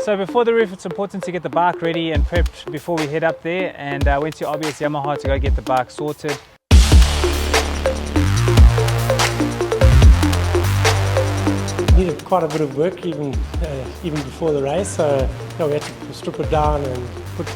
So before the roof, it's important to get the bike ready and prepped before we head up there, and I went to RBS Yamaha to go get the bike sorted. Needed quite a bit of work even before the race, so yeah, we had to strip it down and put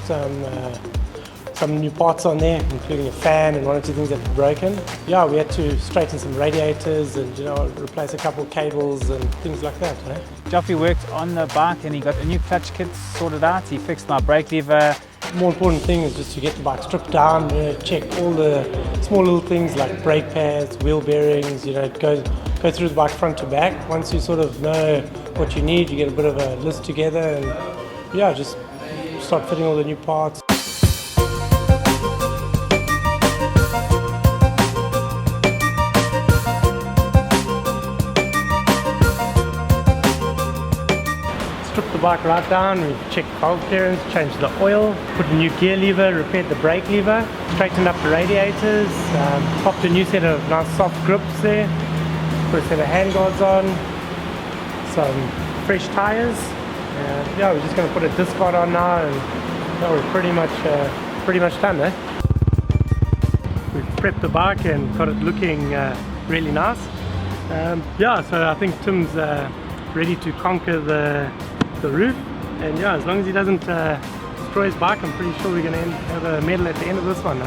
some new parts on there, including a fan and one or two things that were broken. Yeah, we had to straighten some radiators and replace a couple of cables and things like that. Joffy worked on the bike and he got a new clutch kit sorted out. He fixed my brake lever. The more important thing is just to get the bike stripped down, check all the small little things like brake pads, wheel bearings, go through the bike front to back. Once you sort of know what you need, you get a bit of a list together and yeah, just start fitting all the new parts. Stripped the bike right down, we checked valve clearance, changed the oil, put a new gear lever, repaired the brake lever, straightened up the radiators, popped a new set of nice soft grips there, put a set of handguards on, some fresh tyres. Yeah, we're just going to put a disc guard on now and yeah, we're pretty much done. We've prepped the bike and got it looking really nice. Yeah, so I think Tim's ready to conquer the roof, and yeah, as long as he doesn't destroy his bike, I'm pretty sure we're going to have a medal at the end of this one.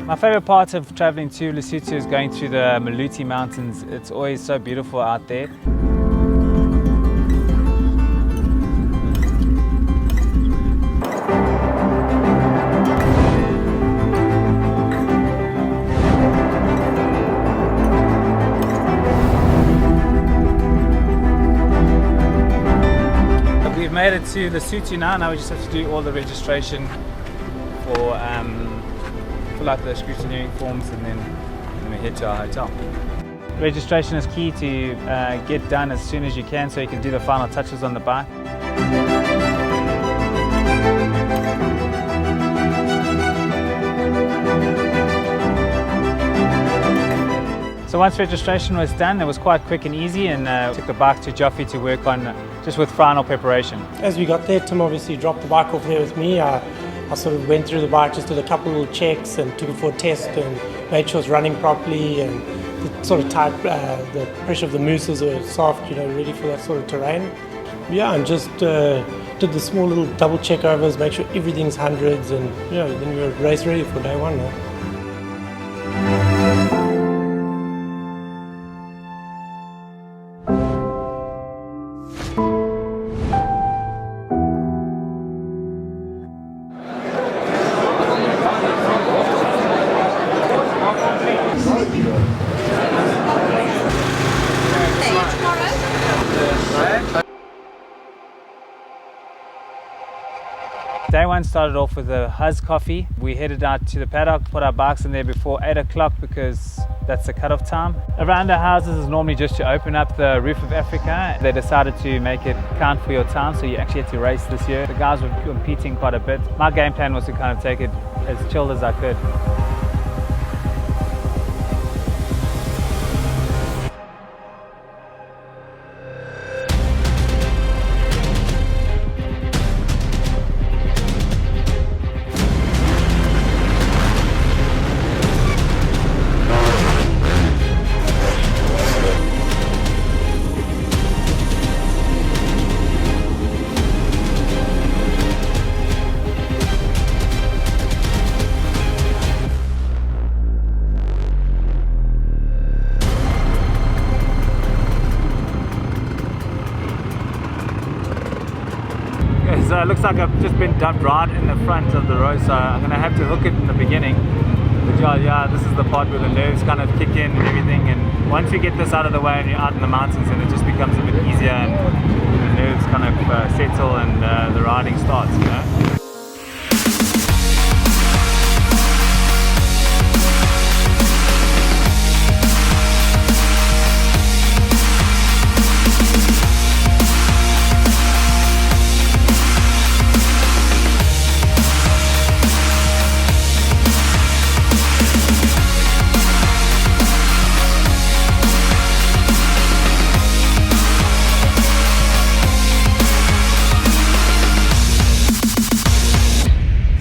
My favourite part of travelling to Lesotho is going through the Maluti Mountains. It's always so beautiful out there. We've made it to Lesotho now we just have to do all the registration for fill out the scrutineering forms and then we head to our hotel. Registration is key to get done as soon as you can so you can do the final touches on the bike. So once registration was done, it was quite quick and easy, and took the bike to Joffy to work on just with final preparation. As we got there, Tim obviously dropped the bike off there with me. I sort of went through the bike, just did a couple of little checks and took it for a test and made sure it's running properly and the sort of the pressure of the mousses were soft, ready for that sort of terrain. Yeah, and just did the small little double check overs, make sure everything's hundreds, and then we were race ready for day one. Day one started off with a Huzz coffee. We headed out to the paddock, put our bikes in there before 8 o'clock because that's the cutoff time. Around the houses is normally just to open up the roof of Africa. They decided to make it count for your town, so you actually had to race this year. The guys were competing quite a bit. My game plan was to kind of take it as chilled as I could. So it looks like I've just been dumped right in the front of the row, so I'm going to have to hook it in the beginning. But yeah, this is the part where the nerves kind of kick in and everything, and once you get this out of the way and you're out in the mountains, then it just becomes a bit easier and the nerves kind of settle and the riding starts,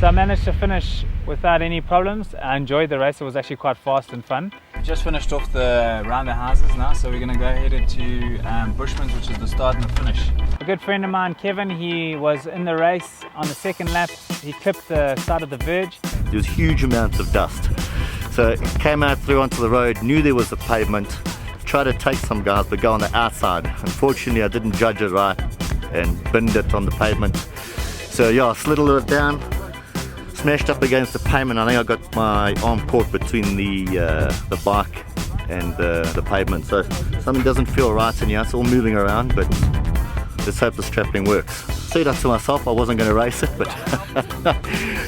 So I managed to finish without any problems. I enjoyed the race. It was actually quite fast and fun. We just finished off the round the houses now, so we're going to go headed to Bushman's, which is the start and the finish. A good friend of mine, Kevin, he was in the race on the second lap. He clipped the side of the verge. There was huge amounts of dust. So it came out through onto the road, knew there was a pavement, tried to take some guys but go on the outside. Unfortunately I didn't judge it right and binned it on the pavement. So yeah, I slid a little down, smashed up against the pavement. I think I got my arm caught between the bike and the pavement. So something doesn't feel right in here. It's all moving around, but let's hope the strapping works. Said that to myself, I wasn't going to race it, but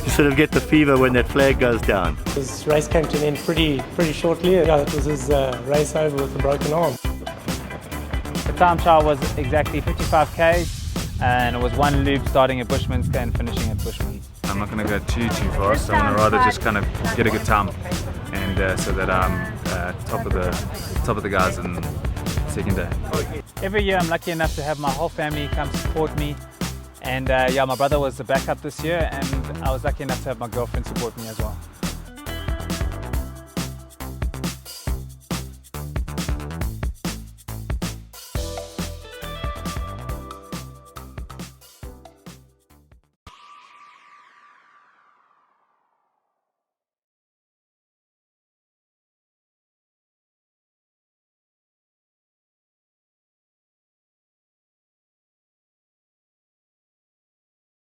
you sort of get the fever when that flag goes down. This race came to an end pretty shortly. Yeah, it was his race over with a broken arm. The time trial was exactly 55 k's, and it was one loop starting at Bushman's and finishing at Bushman's. I'm not going to go too fast. I'm going to rather just kind of get a good time, and so that I'm top of the guys in the second day. Every year I'm lucky enough to have my whole family come support me, and yeah, my brother was the backup this year, and I was lucky enough to have my girlfriend support me as well.